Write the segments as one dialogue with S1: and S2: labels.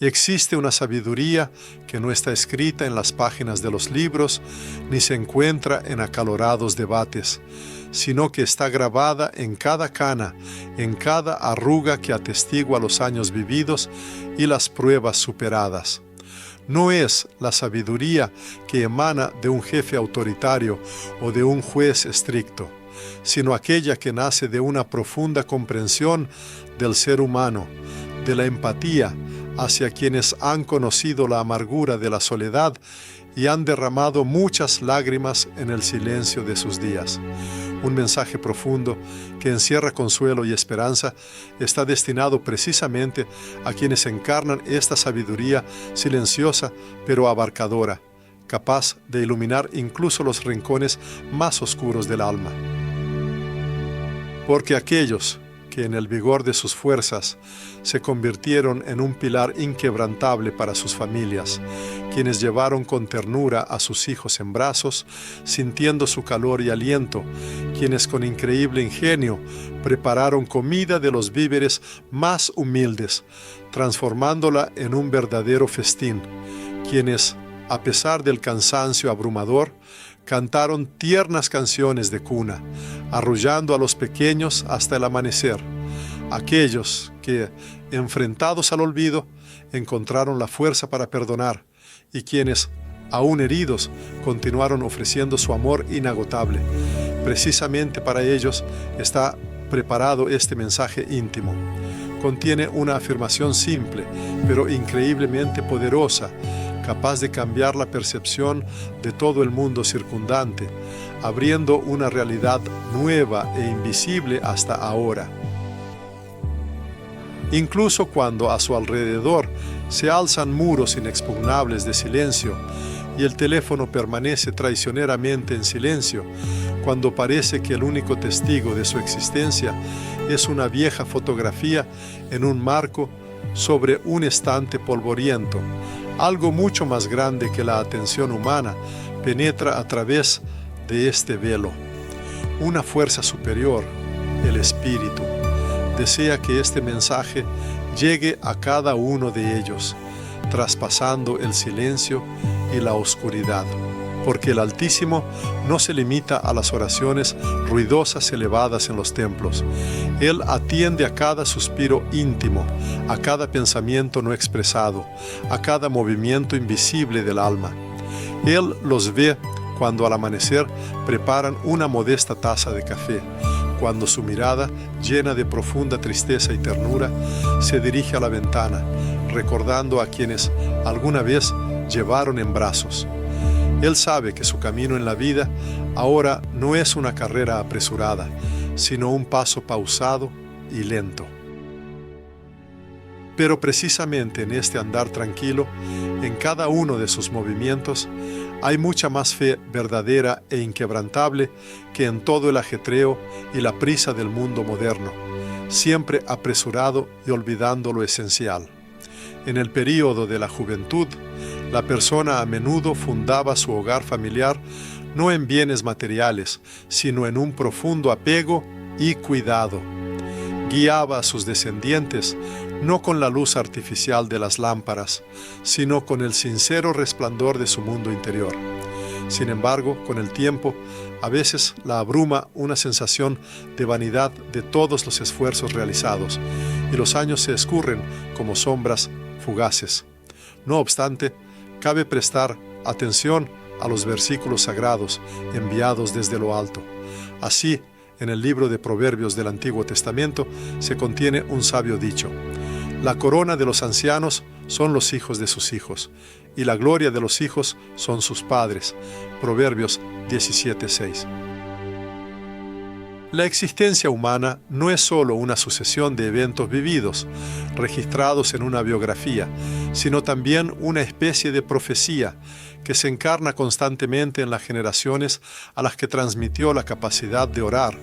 S1: Existe una sabiduría que no está escrita en las páginas de los libros, ni se encuentra en acalorados debates, sino que está grabada en cada cana, en cada arruga que atestigua los años vividos y las pruebas superadas. No es la sabiduría que emana de un jefe autoritario o de un juez estricto, sino aquella que nace de una profunda comprensión del ser humano, de la empatía hacia quienes han conocido la amargura de la soledad y han derramado muchas lágrimas en el silencio de sus días. Un mensaje profundo que encierra consuelo y esperanza está destinado precisamente a quienes encarnan esta sabiduría silenciosa pero abarcadora, capaz de iluminar incluso los rincones más oscuros del alma. Porque aquellos que en el vigor de sus fuerzas se convirtieron en un pilar inquebrantable para sus familias, quienes llevaron con ternura a sus hijos en brazos, sintiendo su calor y aliento, quienes con increíble ingenio prepararon comida de los víveres más humildes, transformándola en un verdadero festín, quienes, a pesar del cansancio abrumador, cantaron tiernas canciones de cuna, arrullando a los pequeños hasta el amanecer. Aquellos que, enfrentados al olvido, encontraron la fuerza para perdonar, y quienes, aún heridos, continuaron ofreciendo su amor inagotable. Precisamente para ellos está preparado este mensaje íntimo. Contiene una afirmación simple, pero increíblemente poderosa, capaz de cambiar la percepción de todo el mundo circundante, abriendo una realidad nueva e invisible hasta ahora. Incluso cuando a su alrededor se alzan muros inexpugnables de silencio y el teléfono permanece traicioneramente en silencio, cuando parece que el único testigo de su existencia es una vieja fotografía en un marco sobre un estante polvoriento, algo mucho más grande que la atención humana penetra a través de este velo. Una fuerza superior, el espíritu, desea que este mensaje llegue a cada uno de ellos, traspasando el silencio y la oscuridad. Porque el Altísimo no se limita a las oraciones ruidosas elevadas en los templos. Él atiende a cada suspiro íntimo, a cada pensamiento no expresado, a cada movimiento invisible del alma. Él los ve cuando al amanecer preparan una modesta taza de café, cuando su mirada, llena de profunda tristeza y ternura, se dirige a la ventana, recordando a quienes alguna vez llevaron en brazos. Él sabe que su camino en la vida ahora no es una carrera apresurada, sino un paso pausado y lento. Pero precisamente en este andar tranquilo, en cada uno de sus movimientos, hay mucha más fe verdadera e inquebrantable que en todo el ajetreo y la prisa del mundo moderno, siempre apresurado y olvidando lo esencial. En el período de la juventud, la persona a menudo fundaba su hogar familiar no en bienes materiales, sino en un profundo apego y cuidado. Guiaba a sus descendientes no con la luz artificial de las lámparas, sino con el sincero resplandor de su mundo interior. Sin embargo, con el tiempo, a veces la abruma una sensación de vanidad de todos los esfuerzos realizados, y los años se escurren como sombras fugaces. No obstante, cabe prestar atención a los versículos sagrados enviados desde lo alto. Así, en el libro de Proverbios del Antiguo Testamento se contiene un sabio dicho: la corona de los ancianos son los hijos de sus hijos, y la gloria de los hijos son sus padres. Proverbios 17:6. La existencia humana no es solo una sucesión de eventos vividos, registrados en una biografía, sino también una especie de profecía que se encarna constantemente en las generaciones a las que transmitió la capacidad de orar,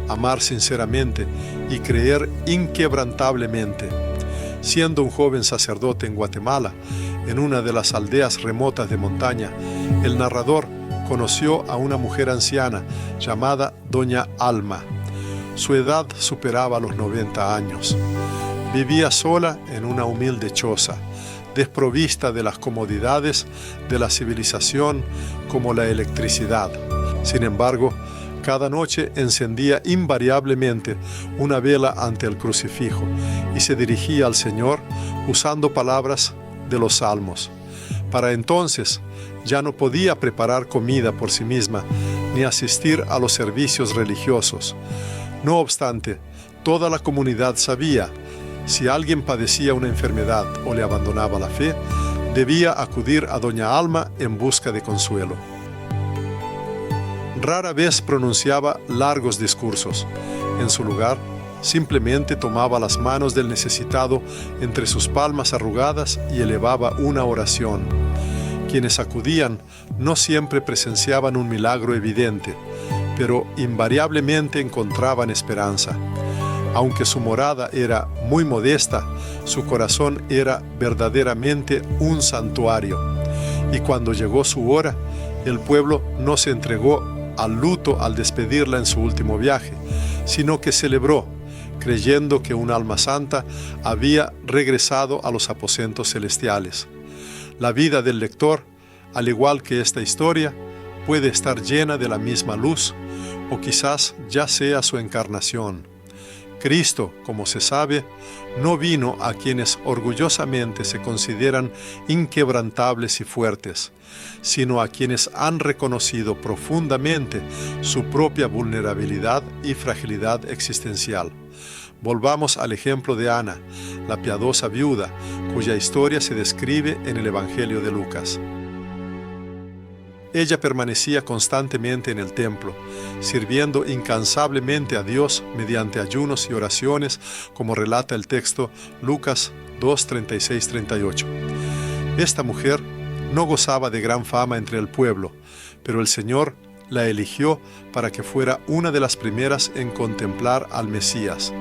S1: amar sinceramente y creer inquebrantablemente. Siendo un joven sacerdote en Guatemala, en una de las aldeas remotas de montaña, el narrador conoció a una mujer anciana llamada Doña Alma. Su edad superaba los 90 años. Vivía sola en una humilde choza, desprovista de las comodidades de la civilización como la electricidad. Sin embargo, cada noche encendía invariablemente una vela ante el crucifijo y se dirigía al Señor usando palabras de los salmos. Para entonces ya no podía preparar comida por sí misma ni asistir a los servicios religiosos. No obstante, toda la comunidad sabía: si alguien padecía una enfermedad o le abandonaba la fe, debía acudir a doña Alma en busca de consuelo. Rara vez pronunciaba largos discursos. En su lugar, simplemente tomaba las manos del necesitado entre sus palmas arrugadas y elevaba una oración. Quienes acudían no siempre presenciaban un milagro evidente, pero invariablemente encontraban esperanza. Aunque su morada era muy modesta, su corazón era verdaderamente un santuario. Y cuando llegó su hora, el pueblo no se entregó al luto al despedirla en su último viaje, sino que celebró, creyendo que un alma santa había regresado a los aposentos celestiales. La vida del lector, al igual que esta historia, puede estar llena de la misma luz, o quizás ya sea su encarnación. Cristo, como se sabe, no vino a quienes orgullosamente se consideran inquebrantables y fuertes, sino a quienes han reconocido profundamente su propia vulnerabilidad y fragilidad existencial. Volvamos al ejemplo de Ana, la piadosa viuda, cuya historia se describe en el Evangelio de Lucas. Ella permanecía constantemente en el templo, sirviendo incansablemente a Dios mediante ayunos y oraciones, como relata el texto Lucas 2:36-38. Esta mujer no gozaba de gran fama entre el pueblo, pero el Señor la eligió para que fuera una de las primeras en contemplar al Mesías.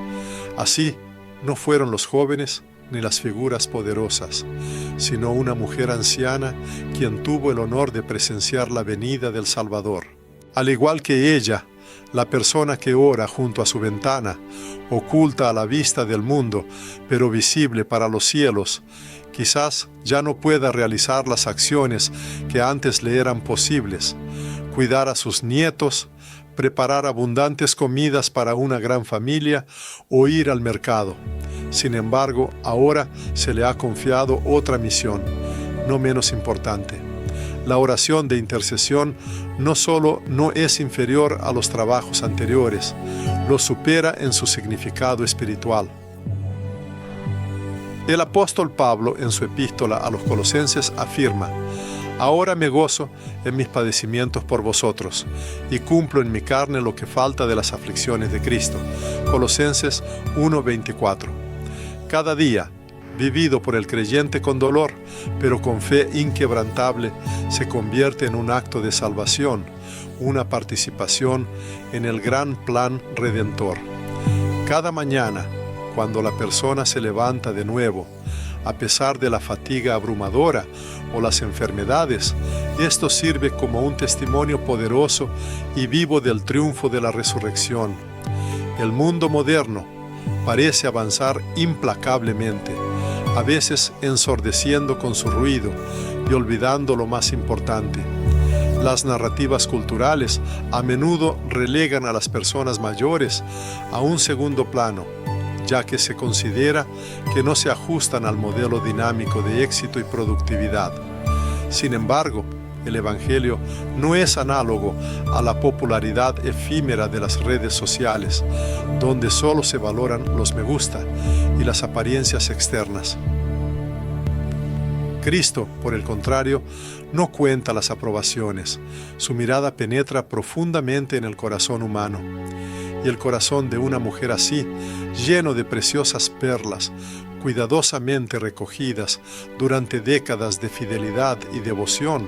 S1: Así, no fueron los jóvenes ni las figuras poderosas, sino una mujer anciana quien tuvo el honor de presenciar la venida del Salvador. Al igual que ella, la persona que ora junto a su ventana, oculta a la vista del mundo, pero visible para los cielos, quizás ya no pueda realizar las acciones que antes le eran posibles: cuidar a sus nietos, preparar abundantes comidas para una gran familia o ir al mercado. Sin embargo, ahora se le ha confiado otra misión, no menos importante. La oración de intercesión no solo no es inferior a los trabajos anteriores, lo supera en su significado espiritual. El apóstol Pablo, en su epístola a los Colosenses, afirma: «Ahora me gozo en mis padecimientos por vosotros, y cumplo en mi carne lo que falta de las aflicciones de Cristo». Colosenses 1:24. Cada día, vivido por el creyente con dolor, pero con fe inquebrantable, se convierte en un acto de salvación, una participación en el gran plan redentor. Cada mañana, cuando la persona se levanta de nuevo, a pesar de la fatiga abrumadora o las enfermedades, esto sirve como un testimonio poderoso y vivo del triunfo de la resurrección. El mundo moderno parece avanzar implacablemente, a veces ensordeciendo con su ruido y olvidando lo más importante. Las narrativas culturales a menudo relegan a las personas mayores a un segundo plano, ya que se considera que no se ajustan al modelo dinámico de éxito y productividad. Sin embargo, el Evangelio no es análogo a la popularidad efímera de las redes sociales, donde solo se valoran los me gusta y las apariencias externas. Cristo, por el contrario, no cuenta las aprobaciones. Su mirada penetra profundamente en el corazón humano. Y el corazón de una mujer así, lleno de preciosas perlas, cuidadosamente recogidas durante décadas de fidelidad y devoción,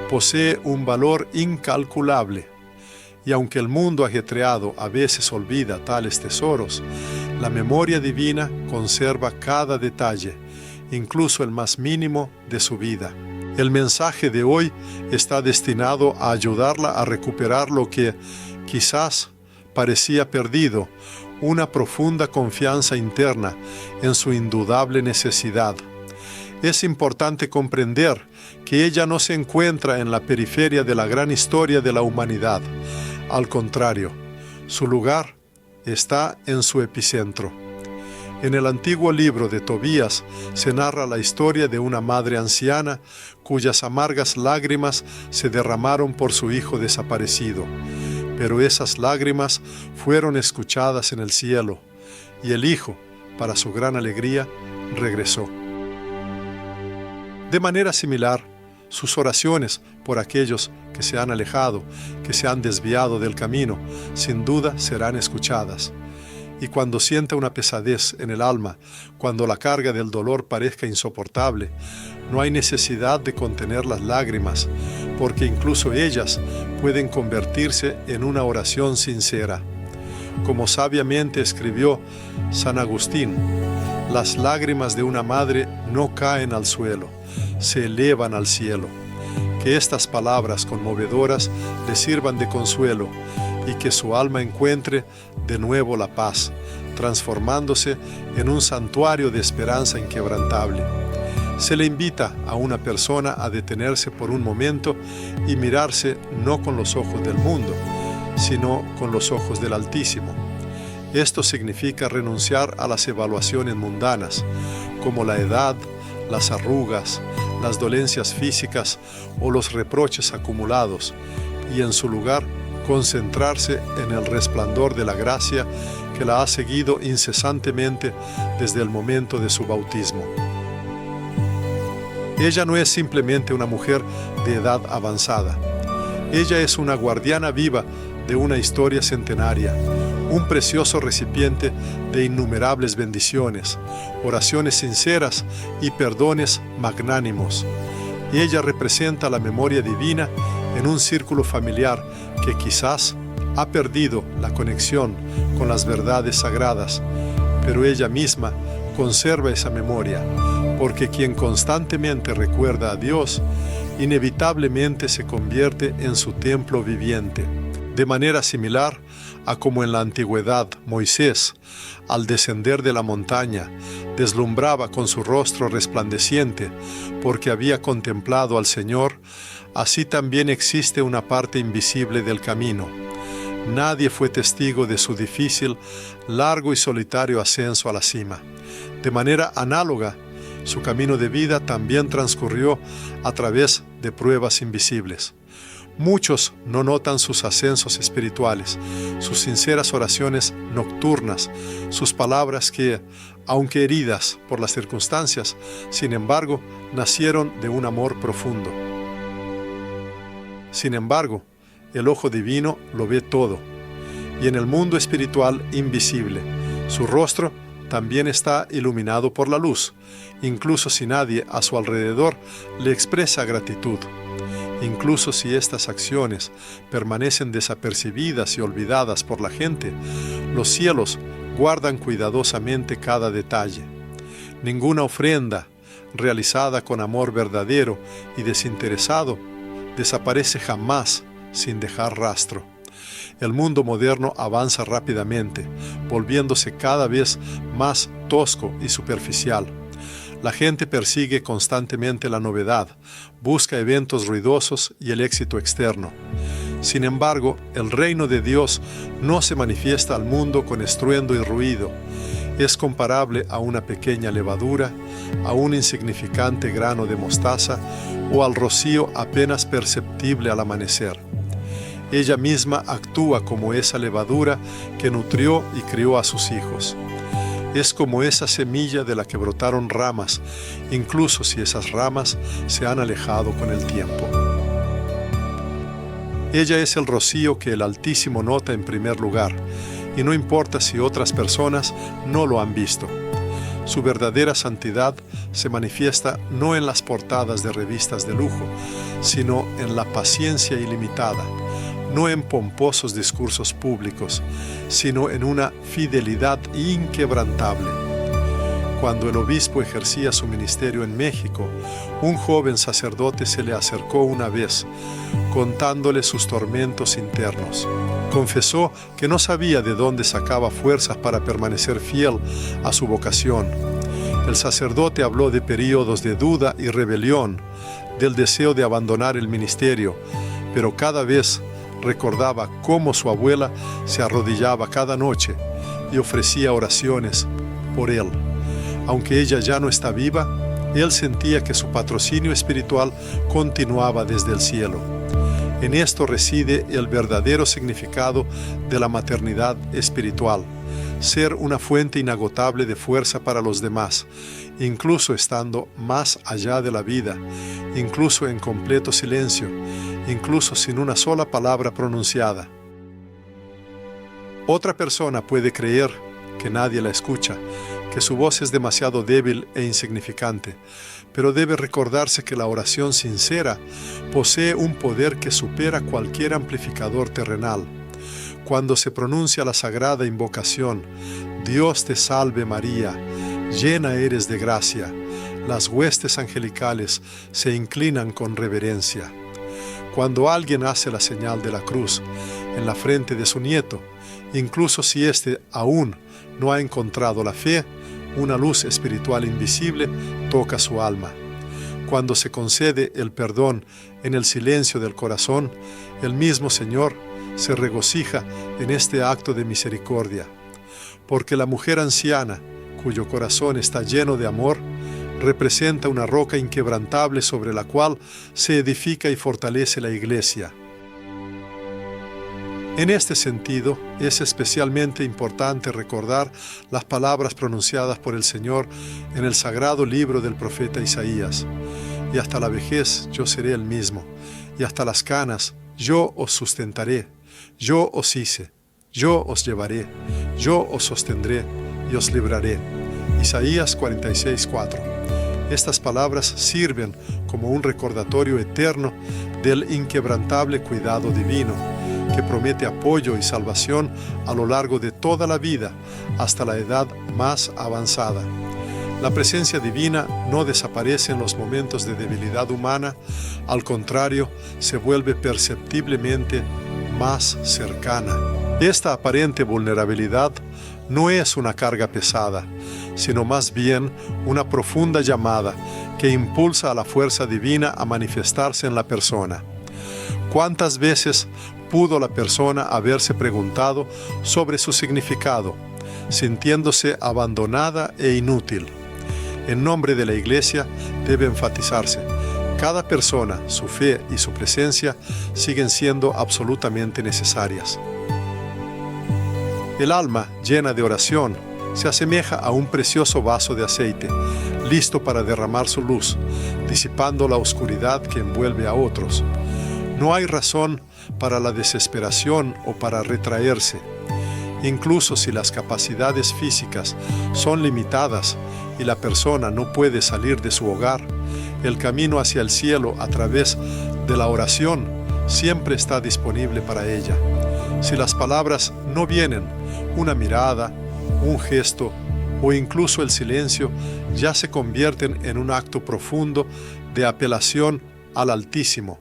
S1: posee un valor incalculable. Y aunque el mundo ajetreado a veces olvida tales tesoros, la memoria divina conserva cada detalle, incluso el más mínimo de su vida. El mensaje de hoy está destinado a ayudarla a recuperar lo que quizás parecía perdido, una profunda confianza interna en su indudable necesidad. Es importante comprender que ella no se encuentra en la periferia de la gran historia de la humanidad. Al contrario, su lugar está en su epicentro. En el antiguo libro de Tobías se narra la historia de una madre anciana cuyas amargas lágrimas se derramaron por su hijo desaparecido. Pero esas lágrimas fueron escuchadas en el cielo, y el hijo, para su gran alegría, regresó. De manera similar, sus oraciones por aquellos que se han alejado, que se han desviado del camino, sin duda serán escuchadas. Y cuando sienta una pesadez en el alma, cuando la carga del dolor parezca insoportable, no hay necesidad de contener las lágrimas, porque incluso ellas pueden convertirse en una oración sincera. Como sabiamente escribió San Agustín, las lágrimas de una madre no caen al suelo, se elevan al cielo. Que estas palabras conmovedoras le sirvan de consuelo y que su alma encuentre de nuevo la paz, transformándose en un santuario de esperanza inquebrantable. Se le invita a una persona a detenerse por un momento y mirarse no con los ojos del mundo, sino con los ojos del Altísimo. Esto significa renunciar a las evaluaciones mundanas, como la edad, las arrugas, las dolencias físicas o los reproches acumulados, y en su lugar concentrarse en el resplandor de la gracia que la ha seguido incesantemente desde el momento de su bautismo. Ella no es simplemente una mujer de edad avanzada. Ella es una guardiana viva de una historia centenaria, un precioso recipiente de innumerables bendiciones, oraciones sinceras y perdones magnánimos. Ella representa la memoria divina en un círculo familiar que quizás ha perdido la conexión con las verdades sagradas, pero ella misma conserva esa memoria, porque quien constantemente recuerda a Dios, inevitablemente se convierte en su templo viviente. De manera similar a como en la antigüedad Moisés, al descender de la montaña, deslumbraba con su rostro resplandeciente porque había contemplado al Señor, así también existe una parte invisible del camino. Nadie fue testigo de su difícil, largo y solitario ascenso a la cima. De manera análoga, su camino de vida también transcurrió a través de pruebas invisibles. Muchos no notan sus ascensos espirituales, sus sinceras oraciones nocturnas, sus palabras que, aunque heridas por las circunstancias, sin embargo, nacieron de un amor profundo. Sin embargo, el ojo divino lo ve todo, y en el mundo espiritual invisible, su rostro también está iluminado por la luz, incluso si nadie a su alrededor le expresa gratitud. Incluso si estas acciones permanecen desapercibidas y olvidadas por la gente, los cielos guardan cuidadosamente cada detalle. Ninguna ofrenda realizada con amor verdadero y desinteresado desaparece jamás sin dejar rastro. El mundo moderno avanza rápidamente, volviéndose cada vez más tosco y superficial. La gente persigue constantemente la novedad, busca eventos ruidosos y el éxito externo. Sin embargo, el reino de Dios no se manifiesta al mundo con estruendo y ruido. Es comparable a una pequeña levadura, a un insignificante grano de mostaza o al rocío apenas perceptible al amanecer. Ella misma actúa como esa levadura que nutrió y crió a sus hijos. Es como esa semilla de la que brotaron ramas, incluso si esas ramas se han alejado con el tiempo. Ella es el rocío que el Altísimo nota en primer lugar, y no importa si otras personas no lo han visto. Su verdadera santidad se manifiesta no en las portadas de revistas de lujo, sino en la paciencia ilimitada, no en pomposos discursos públicos, sino en una fidelidad inquebrantable. Cuando el obispo ejercía su ministerio en México, un joven sacerdote se le acercó una vez, contándole sus tormentos internos. Confesó que no sabía de dónde sacaba fuerzas para permanecer fiel a su vocación. El sacerdote habló de períodos de duda y rebelión, del deseo de abandonar el ministerio, pero cada vez recordaba cómo su abuela se arrodillaba cada noche y ofrecía oraciones por él. Aunque ella ya no está viva, él sentía que su patrocinio espiritual continuaba desde el cielo. En esto reside el verdadero significado de la maternidad espiritual: ser una fuente inagotable de fuerza para los demás, incluso estando más allá de la vida, incluso en completo silencio, incluso sin una sola palabra pronunciada. Otra persona puede creer que nadie la escucha, que su voz es demasiado débil e insignificante, pero debe recordarse que la oración sincera posee un poder que supera cualquier amplificador terrenal. Cuando se pronuncia la sagrada invocación: Dios te salve María, llena eres de gracia, las huestes angelicales se inclinan con reverencia. Cuando alguien hace la señal de la cruz en la frente de su nieto, incluso si éste aún no ha encontrado la fe, una luz espiritual invisible toca su alma. Cuando se concede el perdón en el silencio del corazón, el mismo Señor se regocija en este acto de misericordia. Porque la mujer anciana, cuyo corazón está lleno de amor, representa una roca inquebrantable sobre la cual se edifica y fortalece la Iglesia. En este sentido, es especialmente importante recordar las palabras pronunciadas por el Señor en el sagrado libro del profeta Isaías: y hasta la vejez yo seré el mismo, y hasta las canas yo os sustentaré, yo os hice, yo os llevaré, yo os sostendré y os libraré. Isaías 46:4. Estas palabras sirven como un recordatorio eterno del inquebrantable cuidado divino, que promete apoyo y salvación a lo largo de toda la vida, hasta la edad más avanzada. La presencia divina no desaparece en los momentos de debilidad humana, al contrario, se vuelve perceptiblemente más cercana. Esta aparente vulnerabilidad no es una carga pesada, sino más bien una profunda llamada que impulsa a la fuerza divina a manifestarse en la persona. ¿Cuántas veces pudo la persona haberse preguntado sobre su significado, sintiéndose abandonada e inútil? En nombre de la Iglesia debe enfatizarse: cada persona, su fe y su presencia siguen siendo absolutamente necesarias. El alma llena de oración se asemeja a un precioso vaso de aceite, listo para derramar su luz, disipando la oscuridad que envuelve a otros. No hay razón para la desesperación o para retraerse. Incluso si las capacidades físicas son limitadas y la persona no puede salir de su hogar, el camino hacia el cielo a través de la oración siempre está disponible para ella. Si las palabras no vienen, una mirada, un gesto o incluso el silencio ya se convierten en un acto profundo de apelación al Altísimo.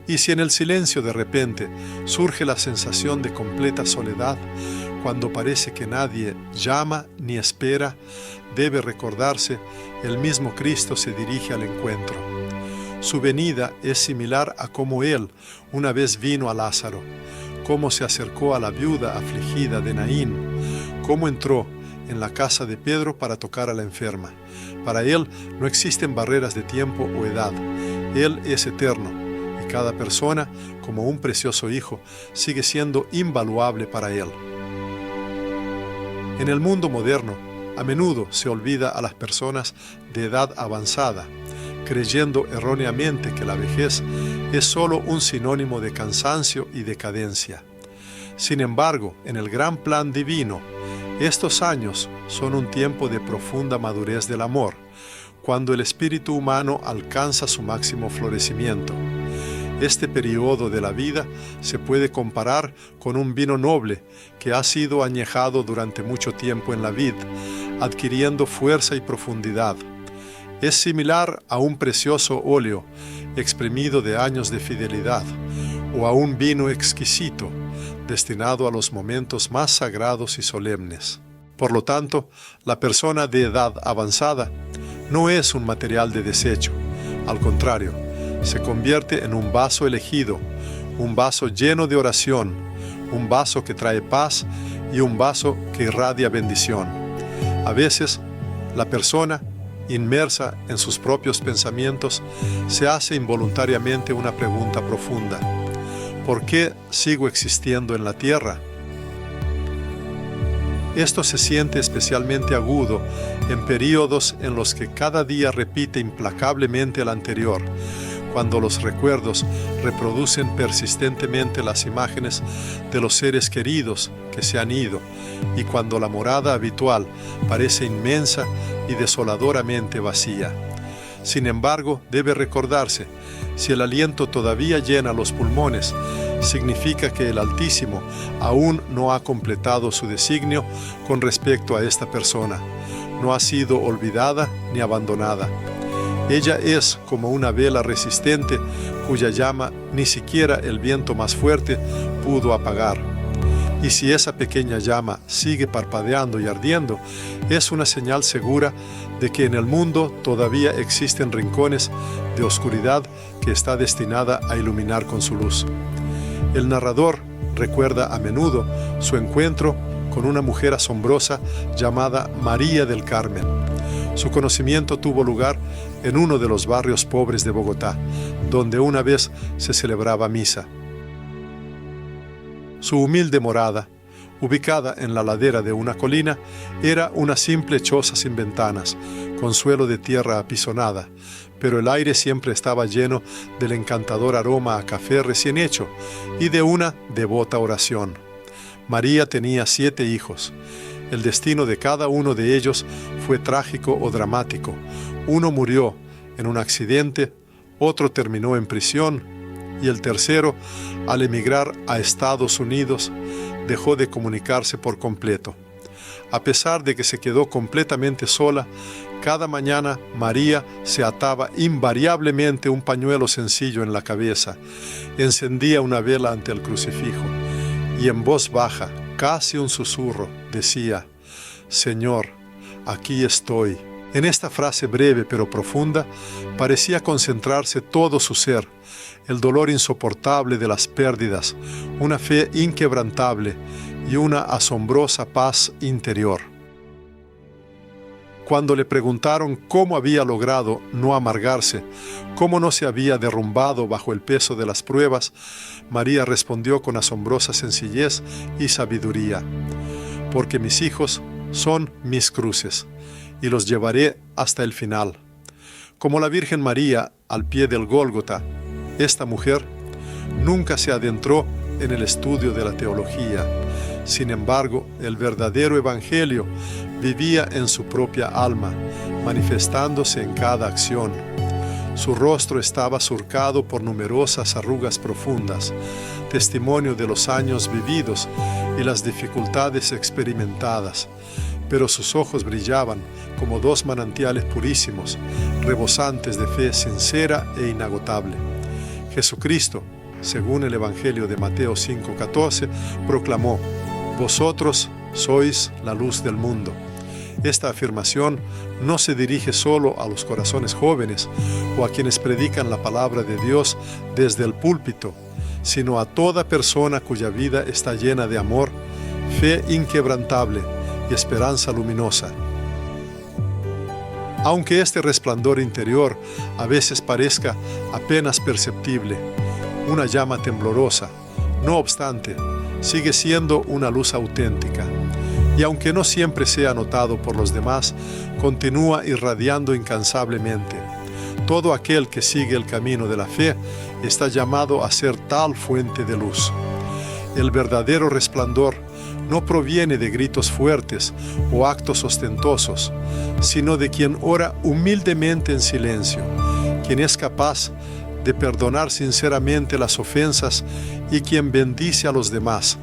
S1: Y si en el silencio de repente surge la sensación de completa soledad, cuando parece que nadie llama ni espera, debe recordarse: el mismo Cristo se dirige al encuentro. Su venida es similar a cómo Él una vez vino a Lázaro, cómo se acercó a la viuda afligida de Naín, cómo entró en la casa de Pedro para tocar a la enferma. Para Él no existen barreras de tiempo o edad. Él es eterno. Cada persona, como un precioso hijo, sigue siendo invaluable para Él. En el mundo moderno, a menudo se olvida a las personas de edad avanzada, creyendo erróneamente que la vejez es solo un sinónimo de cansancio y decadencia. Sin embargo, en el gran plan divino, estos años son un tiempo de profunda madurez del amor, cuando el espíritu humano alcanza su máximo florecimiento. Este periodo de la vida se puede comparar con un vino noble que ha sido añejado durante mucho tiempo en la vid, adquiriendo fuerza y profundidad. Es similar a un precioso óleo exprimido de años de fidelidad, o a un vino exquisito destinado a los momentos más sagrados y solemnes. Por lo tanto, la persona de edad avanzada no es un material de desecho. Al contrario, se convierte en un vaso elegido, un vaso lleno de oración, un vaso que trae paz y un vaso que irradia bendición. A veces, la persona, inmersa en sus propios pensamientos, se hace involuntariamente una pregunta profunda: ¿por qué sigo existiendo en la tierra? Esto se siente especialmente agudo en períodos en los que cada día repite implacablemente el anterior, cuando los recuerdos reproducen persistentemente las imágenes de los seres queridos que se han ido, y cuando la morada habitual parece inmensa y desoladoramente vacía. Sin embargo, debe recordarse, si el aliento todavía llena los pulmones, significa que el Altísimo aún no ha completado su designio con respecto a esta persona. No ha sido olvidada ni abandonada. Ella es como una vela resistente cuya llama ni siquiera el viento más fuerte pudo apagar. Y si esa pequeña llama sigue parpadeando y ardiendo, es una señal segura de que en el mundo todavía existen rincones de oscuridad que está destinada a iluminar con su luz. El narrador recuerda a menudo su encuentro con una mujer asombrosa llamada María del Carmen. Su conocimiento tuvo lugar en uno de los barrios pobres de Bogotá, donde una vez se celebraba misa. Su humilde morada, ubicada en la ladera de una colina, era una simple choza sin ventanas, con suelo de tierra apisonada, pero el aire siempre estaba lleno del encantador aroma a café recién hecho y de una devota oración. María tenía 7 hijos. El destino de cada uno de ellos fue trágico o dramático. Uno murió en un accidente, otro terminó en prisión y el tercero, al emigrar a Estados Unidos, dejó de comunicarse por completo. A pesar de que se quedó completamente sola, cada mañana María se ataba invariablemente un pañuelo sencillo en la cabeza, encendía una vela ante el crucifijo y en voz baja, casi un susurro, decía: «Señor, aquí estoy». En esta frase breve pero profunda parecía concentrarse todo su ser, el dolor insoportable de las pérdidas, una fe inquebrantable y una asombrosa paz interior. Cuando le preguntaron cómo había logrado no amargarse, cómo no se había derrumbado bajo el peso de las pruebas, María respondió con asombrosa sencillez y sabiduría: «Porque mis hijos son mis cruces, y los llevaré hasta el final». Como la Virgen María al pie del Gólgota, esta mujer nunca se adentró en el estudio de la teología. Sin embargo, el verdadero evangelio vivía en su propia alma, manifestándose en cada acción. Su rostro estaba surcado por numerosas arrugas profundas, testimonio de los años vividos y las dificultades experimentadas, pero sus ojos brillaban como 2 manantiales purísimos, rebosantes de fe sincera e inagotable. Jesucristo, según el Evangelio de Mateo 5:14, proclamó: «Vosotros sois la luz del mundo». Esta afirmación no se dirige solo a los corazones jóvenes o a quienes predican la palabra de Dios desde el púlpito, sino a toda persona cuya vida está llena de amor, fe inquebrantable y esperanza luminosa. Aunque este resplandor interior a veces parezca apenas perceptible, una llama temblorosa, no obstante, sigue siendo una luz auténtica. Y aunque no siempre sea notado por los demás, continúa irradiando incansablemente. Todo aquel que sigue el camino de la fe está llamado a ser tal fuente de luz. El verdadero resplandor no proviene de gritos fuertes o actos ostentosos, sino de quien ora humildemente en silencio, quien es capaz de perdonar sinceramente las ofensas y quien bendice a los demás,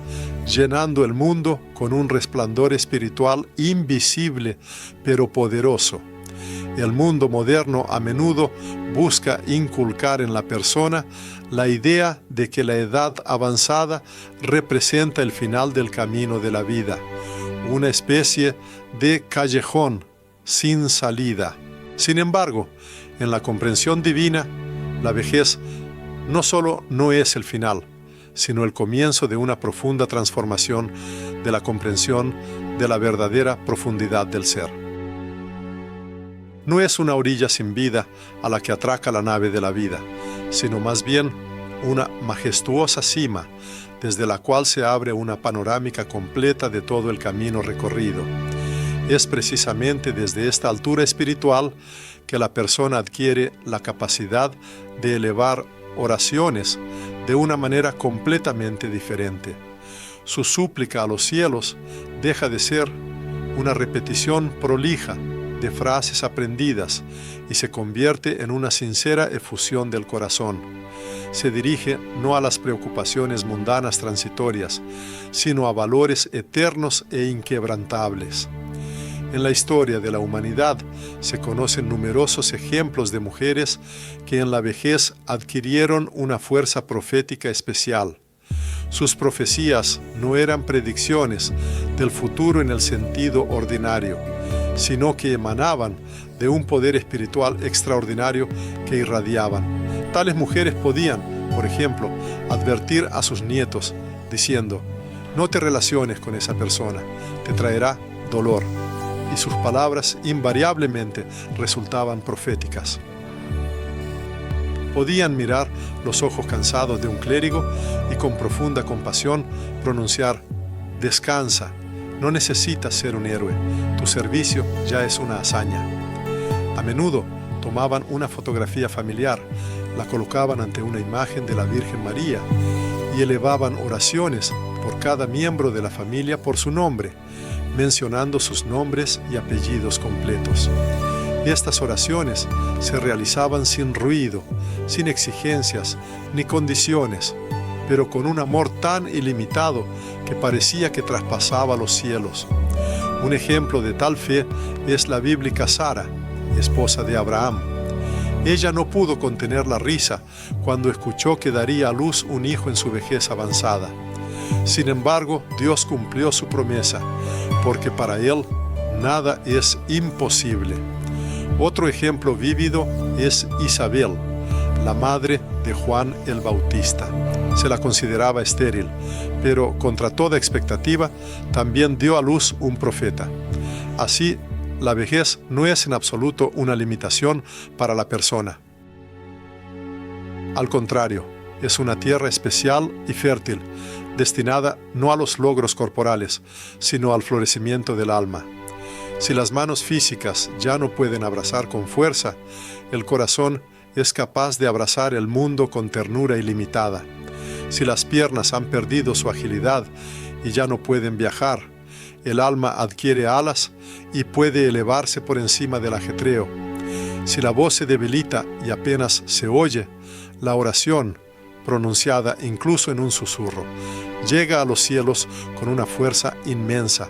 S1: llenando el mundo con un resplandor espiritual invisible pero poderoso. El mundo moderno a menudo busca inculcar en la persona la idea de que la edad avanzada representa el final del camino de la vida, una especie de callejón sin salida. Sin embargo, en la comprensión divina, la vejez no solo no es el final, sino el comienzo de una profunda transformación de la comprensión de la verdadera profundidad del ser. No es una orilla sin vida a la que atraca la nave de la vida, sino más bien una majestuosa cima desde la cual se abre una panorámica completa de todo el camino recorrido. Es precisamente desde esta altura espiritual que la persona adquiere la capacidad de elevar oraciones de una manera completamente diferente. Su súplica a los cielos deja de ser una repetición prolija de frases aprendidas y se convierte en una sincera efusión del corazón. Se dirige no a las preocupaciones mundanas transitorias, sino a valores eternos e inquebrantables. En la historia de la humanidad se conocen numerosos ejemplos de mujeres que en la vejez adquirieron una fuerza profética especial. Sus profecías no eran predicciones del futuro en el sentido ordinario, sino que emanaban de un poder espiritual extraordinario que irradiaban. Tales mujeres podían, por ejemplo, advertir a sus nietos, diciendo: no te relaciones con esa persona, te traerá dolor. Y sus palabras invariablemente resultaban proféticas. Podían mirar los ojos cansados de un clérigo y con profunda compasión pronunciar: descansa, no necesitas ser un héroe, tu servicio ya es una hazaña. A menudo tomaban una fotografía familiar, la colocaban ante una imagen de la Virgen María y elevaban oraciones por cada miembro de la familia por su nombre, mencionando sus nombres y apellidos completos. Estas oraciones se realizaban sin ruido, sin exigencias ni condiciones, pero con un amor tan ilimitado que parecía que traspasaba los cielos. Un ejemplo de tal fe es la bíblica Sara, esposa de Abraham. Ella no pudo contener la risa cuando escuchó que daría a luz un hijo en su vejez avanzada. Sin embargo, Dios cumplió su promesa, porque para Él nada es imposible. Otro ejemplo vívido es Isabel, la madre de Juan el Bautista. Se la consideraba estéril, pero contra toda expectativa también dio a luz un profeta. Así, la vejez no es en absoluto una limitación para la persona. Al contrario, es una tierra especial y fértil, destinada no a los logros corporales, sino al florecimiento del alma. Si las manos físicas ya no pueden abrazar con fuerza, el corazón es capaz de abrazar el mundo con ternura ilimitada. Si las piernas han perdido su agilidad y ya no pueden viajar, el alma adquiere alas y puede elevarse por encima del ajetreo. Si la voz se debilita y apenas se oye, la oración, pronunciada incluso en un susurro, llega a los cielos con una fuerza inmensa.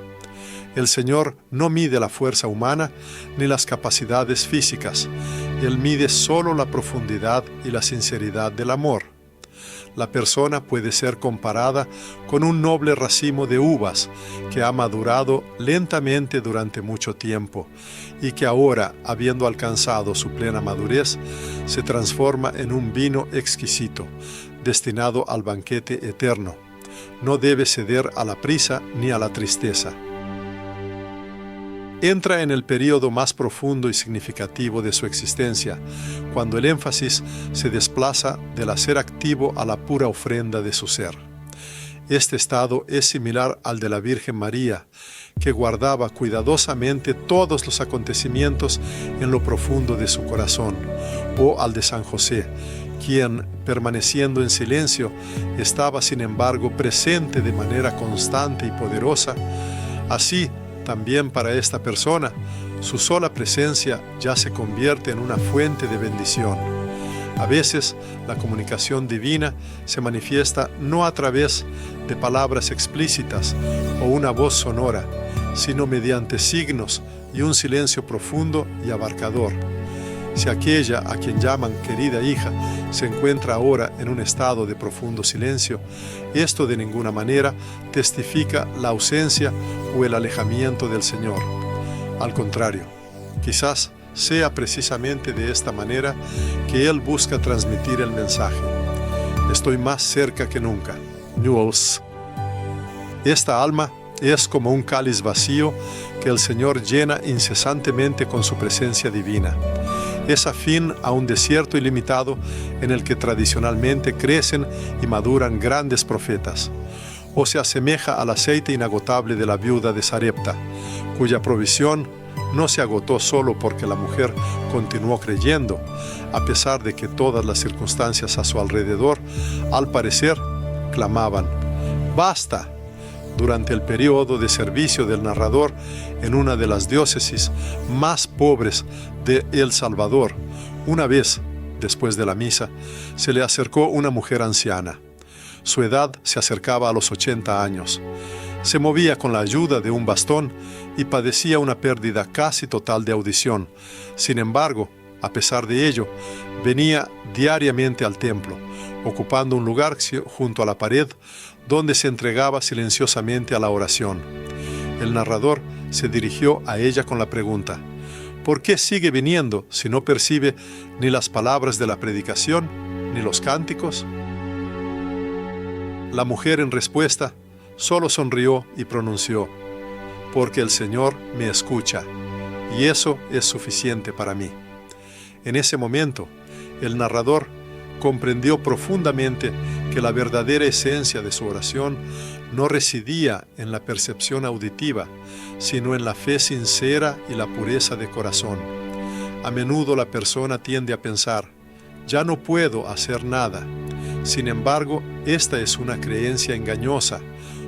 S1: El Señor no mide la fuerza humana ni las capacidades físicas. Él mide solo la profundidad y la sinceridad del amor. La persona puede ser comparada con un noble racimo de uvas que ha madurado lentamente durante mucho tiempo y que ahora, habiendo alcanzado su plena madurez, se transforma en un vino exquisito, destinado al banquete eterno. No debe ceder a la prisa ni a la tristeza. Entra en el período más profundo y significativo de su existencia, cuando el énfasis se desplaza del hacer activo a la pura ofrenda de su ser. Este estado es similar al de la Virgen María, que guardaba cuidadosamente todos los acontecimientos en lo profundo de su corazón, o al de San José, quien, permaneciendo en silencio, estaba sin embargo presente de manera constante y poderosa. Así, también para esta persona, su sola presencia ya se convierte en una fuente de bendición. A veces, la comunicación divina se manifiesta no a través de palabras explícitas o una voz sonora, sino mediante signos y un silencio profundo y abarcador. Si aquella a quien llaman querida hija se encuentra ahora en un estado de profundo silencio, esto de ninguna manera testifica la ausencia o el alejamiento del Señor. Al contrario, quizás sea precisamente de esta manera que Él busca transmitir el mensaje. Estoy más cerca que nunca. Newells. Esta alma es como un cáliz vacío que el Señor llena incesantemente con su presencia divina. Es afín a un desierto ilimitado en el que tradicionalmente crecen y maduran grandes profetas. O se asemeja al aceite inagotable de la viuda de Sarepta, cuya provisión no se agotó solo porque la mujer continuó creyendo, a pesar de que todas las circunstancias a su alrededor, al parecer, clamaban: ¡basta! Durante el periodo de servicio del narrador en una de las diócesis más pobres de El Salvador, una vez, después de la misa, se le acercó una mujer anciana. Su edad se acercaba a los 80 años. Se movía con la ayuda de un bastón y padecía una pérdida casi total de audición. Sin embargo, a pesar de ello, venía diariamente al templo, ocupando un lugar junto a la pared donde se entregaba silenciosamente a la oración. El narrador se dirigió a ella con la pregunta: ¿por qué sigue viniendo si no percibe ni las palabras de la predicación ni los cánticos? La mujer, en respuesta, solo sonrió y pronunció: porque el Señor me escucha, y eso es suficiente para mí. En ese momento, el narrador comprendió profundamente que la verdadera esencia de su oración no residía en la percepción auditiva, sino en la fe sincera y la pureza de corazón. A menudo la persona tiende a pensar: ya no puedo hacer nada. Sin embargo, esta es una creencia engañosa,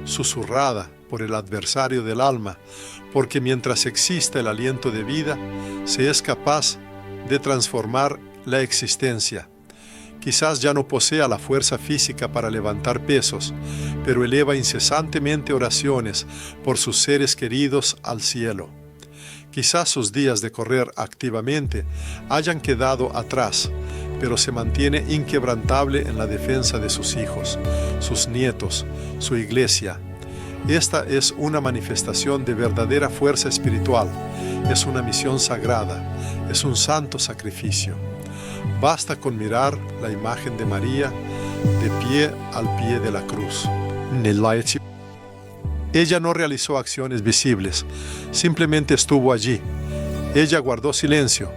S1: susurrada por el adversario del alma, porque mientras exista el aliento de vida, se es capaz de transformar la existencia. Quizás ya no posea la fuerza física para levantar pesos, pero eleva incesantemente oraciones por sus seres queridos al cielo. Quizás sus días de correr activamente hayan quedado atrás, pero se mantiene inquebrantable en la defensa de sus hijos, sus nietos, su iglesia. Esta es una manifestación de verdadera fuerza espiritual, es una misión sagrada, es un santo sacrificio. Basta con mirar la imagen de María de pie al pie de la cruz. Ella no realizó acciones visibles, simplemente estuvo allí. Ella guardó silencio,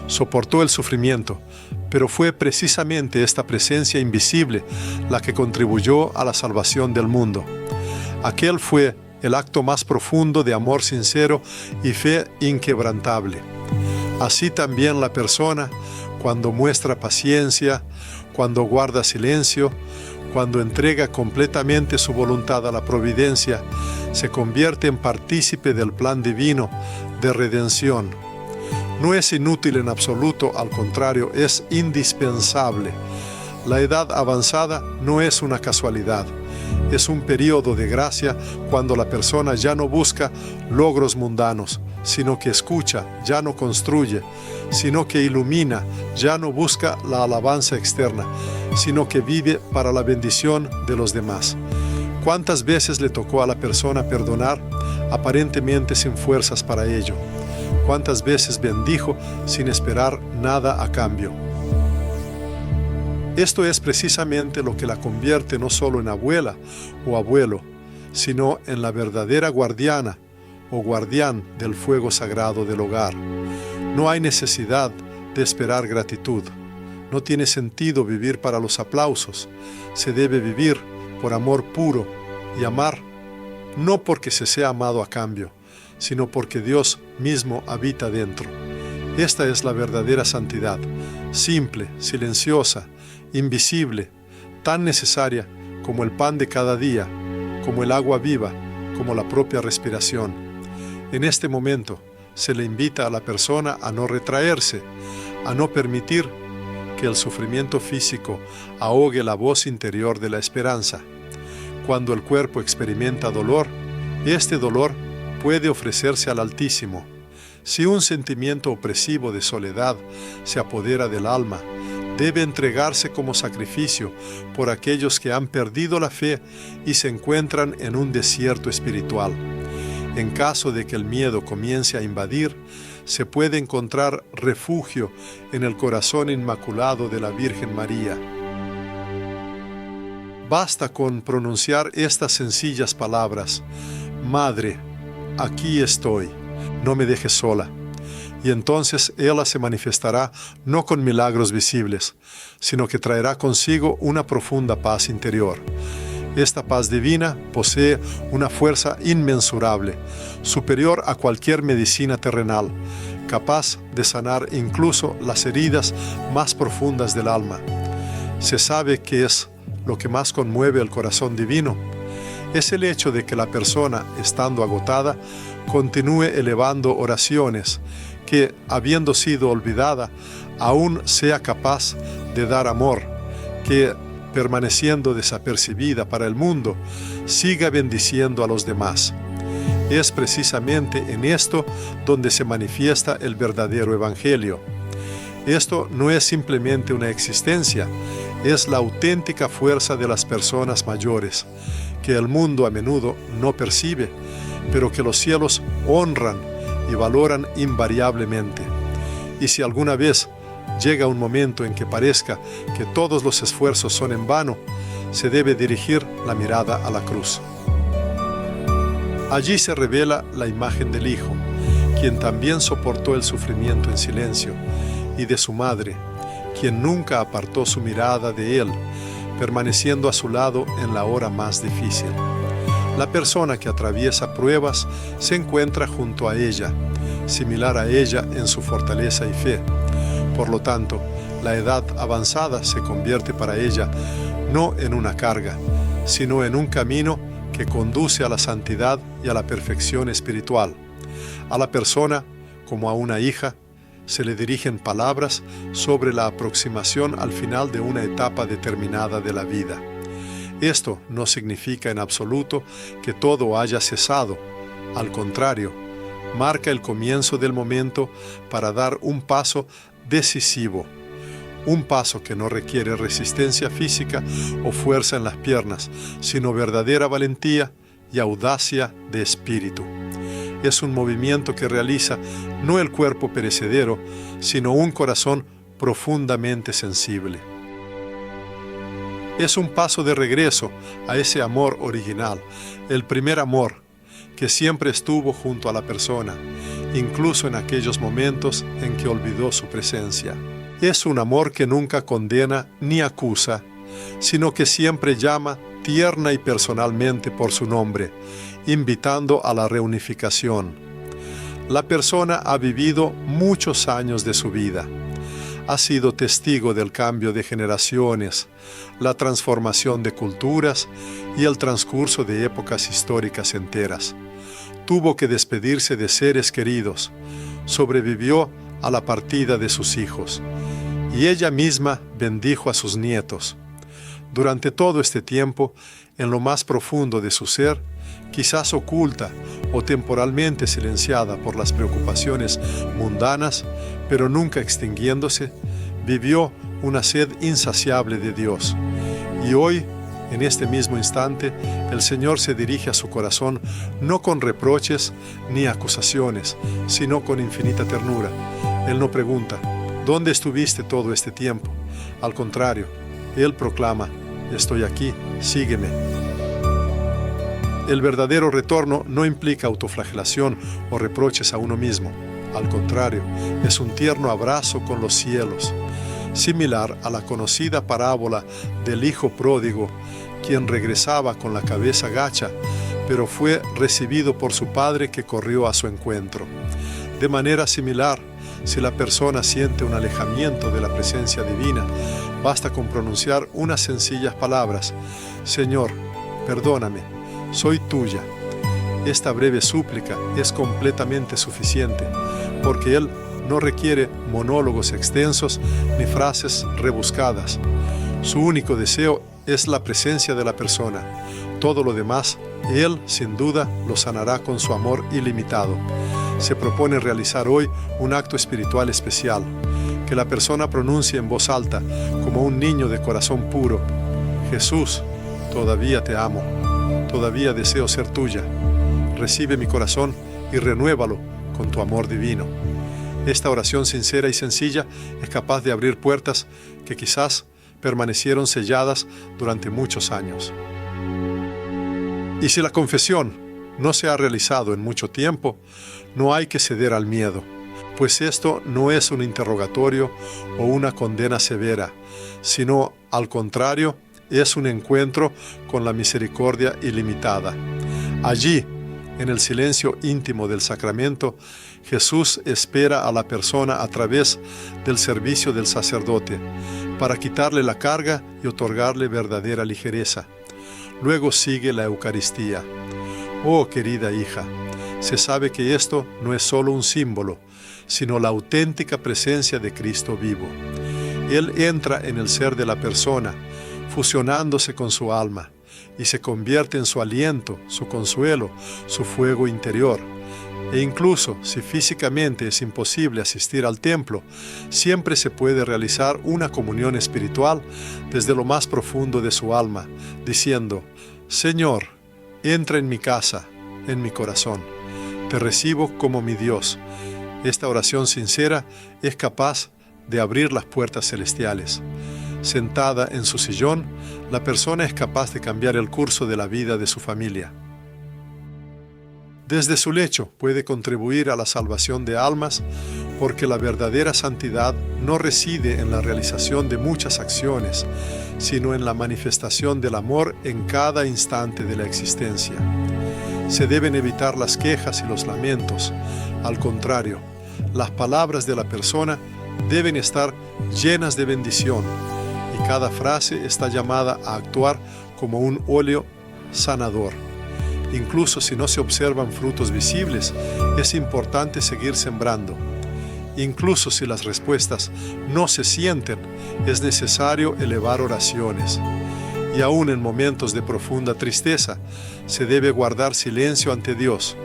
S1: soportó el sufrimiento, pero fue precisamente esta presencia invisible la que contribuyó a la salvación del mundo. Aquel fue el acto más profundo de amor sincero y fe inquebrantable. Así también la persona, cuando muestra paciencia, cuando guarda silencio, cuando entrega completamente su voluntad a la providencia, se convierte en partícipe del plan divino de redención. No es inútil en absoluto, al contrario, es indispensable. La edad avanzada no es una casualidad. Es un periodo de gracia cuando la persona ya no busca logros mundanos, sino que escucha, ya no construye, sino que ilumina, ya no busca la alabanza externa, sino que vive para la bendición de los demás. ¿Cuántas veces le tocó a la persona perdonar, aparentemente sin fuerzas para ello? ¿Cuántas veces bendijo sin esperar nada a cambio? Esto es precisamente lo que la convierte no solo en abuela o abuelo, sino en la verdadera guardiana o guardián del fuego sagrado del hogar. No hay necesidad de esperar gratitud. No tiene sentido vivir para los aplausos. Se debe vivir por amor puro y amar no porque se sea amado a cambio, sino porque Dios mismo habita dentro. Esta es la verdadera santidad, simple, silenciosa, invisible, tan necesaria como el pan de cada día, como el agua viva, como la propia respiración. En este momento se le invita a la persona a no retraerse, a no permitir que el sufrimiento físico ahogue la voz interior de la esperanza. Cuando el cuerpo experimenta dolor, este dolor puede ofrecerse al Altísimo. Si un sentimiento opresivo de soledad se apodera del alma, debe entregarse como sacrificio por aquellos que han perdido la fe y se encuentran en un desierto espiritual. En caso de que el miedo comience a invadir, se puede encontrar refugio en el corazón inmaculado de la Virgen María. Basta con pronunciar estas sencillas palabras: Madre, aquí estoy, no me dejes sola. Y entonces ella se manifestará no con milagros visibles, sino que traerá consigo una profunda paz interior. Esta paz divina posee una fuerza inmensurable, superior a cualquier medicina terrenal, capaz de sanar incluso las heridas más profundas del alma. Se sabe que es lo que más conmueve el corazón divino. Es el hecho de que la persona, estando agotada, continúe elevando oraciones, que, habiendo sido olvidada, aún sea capaz de dar amor, que, permaneciendo desapercibida para el mundo, siga bendiciendo a los demás. Es precisamente en esto donde se manifiesta el verdadero Evangelio. Esto no es simplemente una existencia, es la auténtica fuerza de las personas mayores, que el mundo a menudo no percibe, pero que los cielos honran y valoran invariablemente. Y si alguna vez llega un momento en que parezca que todos los esfuerzos son en vano, se debe dirigir la mirada a la cruz. Allí se revela la imagen del Hijo, quien también soportó el sufrimiento en silencio, y de su madre, quien nunca apartó su mirada de él, permaneciendo a su lado en la hora más difícil. La persona que atraviesa pruebas se encuentra junto a ella, similar a ella en su fortaleza y fe. Por lo tanto, la edad avanzada se convierte para ella no en una carga, sino en un camino que conduce a la santidad y a la perfección espiritual. A la persona, como a una hija, se le dirigen palabras sobre la aproximación al final de una etapa determinada de la vida. Esto no significa en absoluto que todo haya cesado. Al contrario, marca el comienzo del momento para dar un paso decisivo. Un paso que no requiere resistencia física o fuerza en las piernas, sino verdadera valentía y audacia de espíritu. Es un movimiento que realiza no el cuerpo perecedero, sino un corazón profundamente sensible. Es un paso de regreso a ese amor original, el primer amor, que siempre estuvo junto a la persona, incluso en aquellos momentos en que olvidó su presencia. Es un amor que nunca condena ni acusa, sino que siempre llama tierna y personalmente por su nombre, invitando a la reunificación. La persona ha vivido muchos años de su vida. Ha sido testigo del cambio de generaciones, la transformación de culturas y el transcurso de épocas históricas enteras. Tuvo que despedirse de seres queridos, sobrevivió a la partida de sus hijos, y ella misma bendijo a sus nietos. Durante todo este tiempo, en lo más profundo de su ser, quizás oculta o temporalmente silenciada por las preocupaciones mundanas, pero nunca extinguiéndose, vivió una sed insaciable de Dios. Y hoy, en este mismo instante, el Señor se dirige a su corazón no con reproches ni acusaciones, sino con infinita ternura. Él no pregunta: ¿dónde estuviste todo este tiempo? Al contrario, Él proclama: estoy aquí, sígueme. El verdadero retorno no implica autoflagelación o reproches a uno mismo. Al contrario, es un tierno abrazo con los cielos, similar a la conocida parábola del hijo pródigo, quien regresaba con la cabeza gacha, pero fue recibido por su padre que corrió a su encuentro. De manera similar, si la persona siente un alejamiento de la presencia divina, basta con pronunciar unas sencillas palabras: Señor, perdóname, soy tuya. Esta breve súplica es completamente suficiente, porque Él no requiere monólogos extensos ni frases rebuscadas. Su único deseo es la presencia de la persona. Todo lo demás, Él, sin duda, lo sanará con su amor ilimitado. se propone realizar hoy un acto espiritual especial, que la persona pronuncie en voz alta, como un niño de corazón puro: Jesús, todavía te amo, todavía deseo ser tuya. Recibe mi corazón y renuévalo con tu amor divino. Esta oración sincera y sencilla es capaz de abrir puertas que quizás permanecieron selladas durante muchos años. Y si la confesión no se ha realizado en mucho tiempo, no hay que ceder al miedo, pues esto no es un interrogatorio o una condena severa, sino, al contrario, es un encuentro con la misericordia ilimitada. Allí, en el silencio íntimo del sacramento, Jesús espera a la persona a través del servicio del sacerdote, para quitarle la carga y otorgarle verdadera ligereza. Luego sigue la Eucaristía. Oh, querida hija, se sabe que esto no es solo un símbolo, sino la auténtica presencia de Cristo vivo. Él entra en el ser de la persona, fusionándose con su alma, y se convierte en su aliento, su consuelo, su fuego interior. E incluso si físicamente es imposible asistir al templo, siempre se puede realizar una comunión espiritual desde lo más profundo de su alma, diciendo: Señor, entra en mi casa, en mi corazón. Te recibo como mi Dios. Esta oración sincera es capaz de abrir las puertas celestiales. Sentada en su sillón, la persona es capaz de cambiar el curso de la vida de su familia. Desde su lecho puede contribuir a la salvación de almas, porque la verdadera santidad no reside en la realización de muchas acciones, sino en la manifestación del amor en cada instante de la existencia. Se deben evitar las quejas y los lamentos. Al contrario, las palabras de la persona deben estar llenas de bendición, y cada frase está llamada a actuar como un óleo sanador. Incluso si no se observan frutos visibles, es importante seguir sembrando. Incluso si las respuestas no se sienten, es necesario elevar oraciones. Y aún en momentos de profunda tristeza, se debe guardar silencio ante Dios.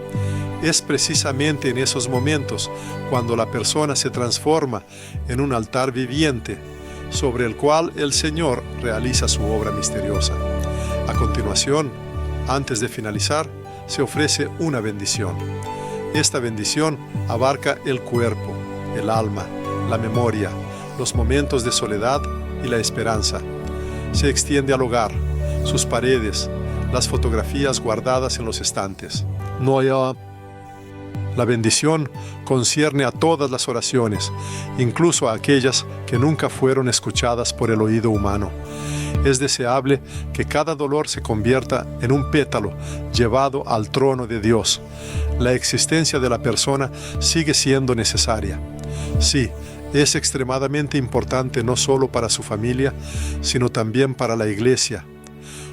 S1: Es precisamente en esos momentos cuando la persona se transforma en un altar viviente, sobre el cual el Señor realiza su obra misteriosa. A continuación, antes de finalizar, se ofrece una bendición. Esta bendición abarca el cuerpo, el alma, la memoria, los momentos de soledad y la esperanza. Se extiende al hogar, sus paredes, las fotografías guardadas en los estantes. La bendición concierne a todas las oraciones, incluso a aquellas que nunca fueron escuchadas por el oído humano. Es deseable que cada dolor se convierta en un pétalo llevado al trono de Dios. La existencia de la persona sigue siendo necesaria. Sí, es extremadamente importante no solo para su familia, sino también para la Iglesia.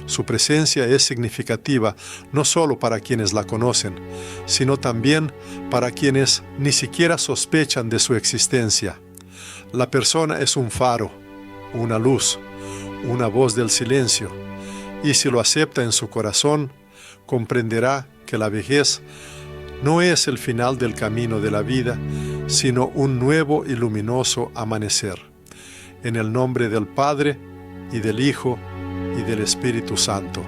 S1: Su presencia es significativa no solo para quienes la conocen, sino también para quienes ni siquiera sospechan de su existencia. La persona es un faro, una luz, una voz del silencio, y si lo acepta en su corazón, comprenderá que la vejez no es el final del camino de la vida, sino un nuevo y luminoso amanecer. En el nombre del Padre, y del Hijo, y del Espíritu Santo.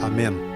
S1: Amén.